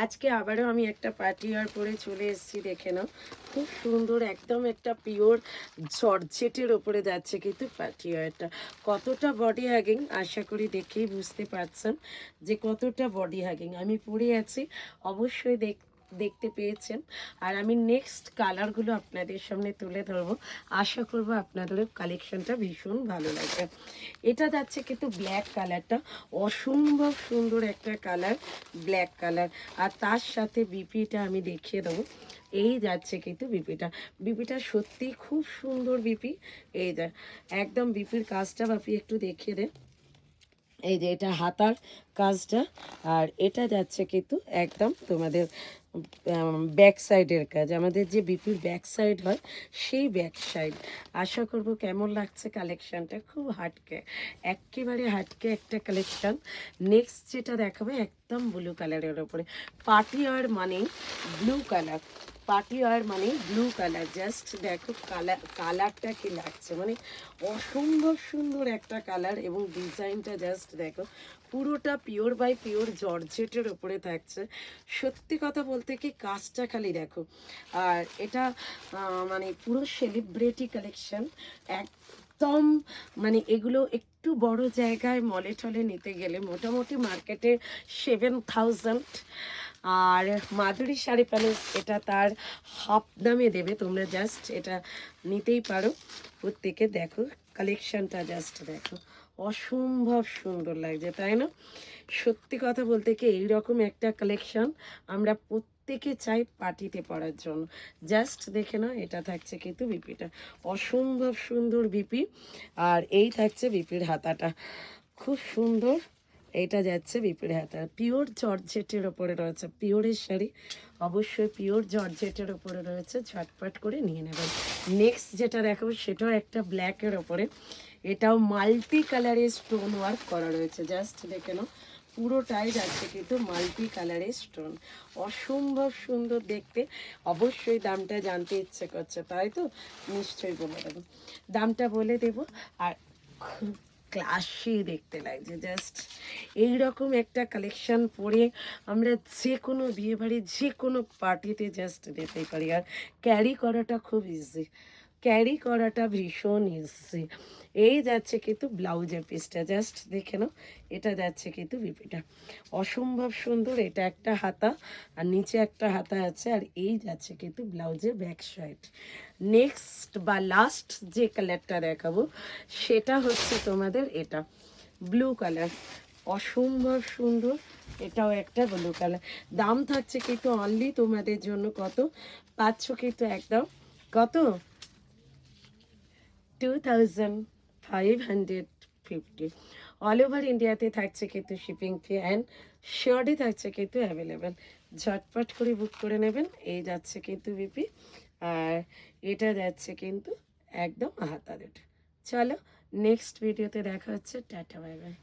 আজকে আবারও আমি একটা পার্টি ওয়্যার পরে চলে এসেছি, দেখে নাও। খুব সুন্দর, একদম একটা পিওর জর্জেটের ওপরে যাচ্ছে কিন্তু পার্টি ওয়্যারটা। কতটা বডি হ্যাগিং আশা করি দেখেই বুঝতে পারছেন যে কতটা বডি হ্যাগিং আমি পরে আছি। অবশ্যই দেখতে পেয়েছেন। আর আমি নেক্সট কালারগুলো আপনাদের সামনে তুলে ধরবো। আশা করবো আপনাদের কালেকশনটা ভীষণ ভালো লাগবে। এটা যাচ্ছে কিন্তু ব্ল্যাক কালারটা, অসম্ভব সুন্দর একটা কালার, ব্ল্যাক কালার। আর তার সাথে বিপিটা আমি দেখিয়ে দেবো। এই যাচ্ছে কিন্তু বিপিটা সত্যি খুব সুন্দর বিপি। এই যা একদম বিপির কাজটা বাপি একটু দেখিয়ে দেন। এই যে এটা হাতার কাজটা, আর এটা যাচ্ছে কিন্তু একদম তোমাদের ব্যাক সাইডের কাজ, আমাদের যে বিপির ব্যাক সাইড হয় সেই ব্যাক সাইড। আশা করব কেমন লাগছে কালেকশানটা। খুব হাটকে, একেবারে হাটকে একটা কালেকশান। নেক্সট যেটা দেখাবে একদম ব্লু কালারের ওপরে। পার্টি ওয়্যার মানে ব্লু কালার, পার্টি ওয়্যার মানে ব্লু কালার। জাস্ট দেখো কালারটা কি লাগছে, মানে অসম্ভব সুন্দর একটা কালার। এবং ডিজাইনটা জাস্ট দেখো, পুরোটা পিওর বাই পিওর জর্জেটের ওপরে থাকছে। সত্যি কথা বলতে কি কাজটা খালি দেখো। আর এটা মানে পুরো সেলিব্রিটি কালেকশন একদম। মানে এগুলো একটু বড় জায়গায় মলে টলে নিতে গেলে মোটামুটি মার্কেটে 7,000, আর মাধুরী শাড়ি প্যালেস এটা তার হাফ দামে দেবে। তোমরা জাস্ট এটা নিতেই পারো। প্রত্যেকে দেখো কালেকশনটা, জাস্ট দেখো অসম্ভব সুন্দর লাগছে, তাই না? সত্যি কথা বলতে কি এইরকম একটা কালেকশন আমরা প্রত্যেকে চাই পার্টিতে পরার জন্য। জাস্ট দেখে নাও, এটা থাকছে কিন্তু বিপিটা, অসম্ভব সুন্দর বিপি। আর এই থাকছে বিপির হাতাটা, খুব সুন্দর। এটা যাচ্ছে বিপির হাতা, পিওর জর্জেটের ওপরে রয়েছে। পিওরের শাড়ি অবশ্যই পিওর জর্জেটের ওপরে রয়েছে, ঝটপট করে নিয়ে নেবেন। নেক্সট যেটা দেখাবো সেটাও একটা ব্ল্যাকের ওপরে। এটাও মাল্টি কালারের স্টোন ওয়ার্ক করা রয়েছে, জাস্ট দেখে নাও। পুরোটাই যাচ্ছে কিন্তু মাল্টি কালারের স্টোন, অসম্ভব সুন্দর দেখতে। অবশ্যই দামটা জানতে ইচ্ছে করছে, তাই তো? নিশ্চয়ই বলে দেবো, দামটা বলে দেবো। আর খুব ক্লাসি দেখতে লাগছে। জাস্ট এইরকম একটা কালেকশন পরে আমরা যে কোনো বিয়েবাড়ি যে কোনো পার্টিতে জাস্ট যেতেই পারি। আর ক্যারি করাটা খুব ইজি, ক্যারি করাটা ভীষণ ইজি। এই যাচ্ছে কিন্তু ব্লাউজের পিসটা, জাস্ট দেখে নাও। এটা যাচ্ছে কিন্তু বিপিটা, অসম্ভব সুন্দর। এটা একটা হাতা আর নিচে একটা হাতা আছে, আর এই যাচ্ছে কিন্তু ব্লাউজের ব্যাক সাইড। নেক্সট বা লাস্ট যে কালারটা দেখাবো সেটা হচ্ছে তোমাদের এটা ব্লু কালার, অসম্ভব সুন্দর। এটাও একটা ব্লু কালার। দাম থাকছে কিন্তু অনলি তোমাদের জন্য কত পাচ্ছ কিন্তু একদম কত 2550। অল ওভার ইন্ডিয়াতে থাকছে কিন্তু শিপিং ফি অ্যান্ড শিওরলি থাকছে কিন্তু অ্যাভেলেবেল। ঝটপট করে বুক করে নেবেন। এই যাচ্ছে কিন্তু বিপি, আর এটা যাচ্ছে কিন্তু একদম হাতা দুটো। চলো নেক্সট ভিডিওতে দেখা হচ্ছে। Tata, bye bye.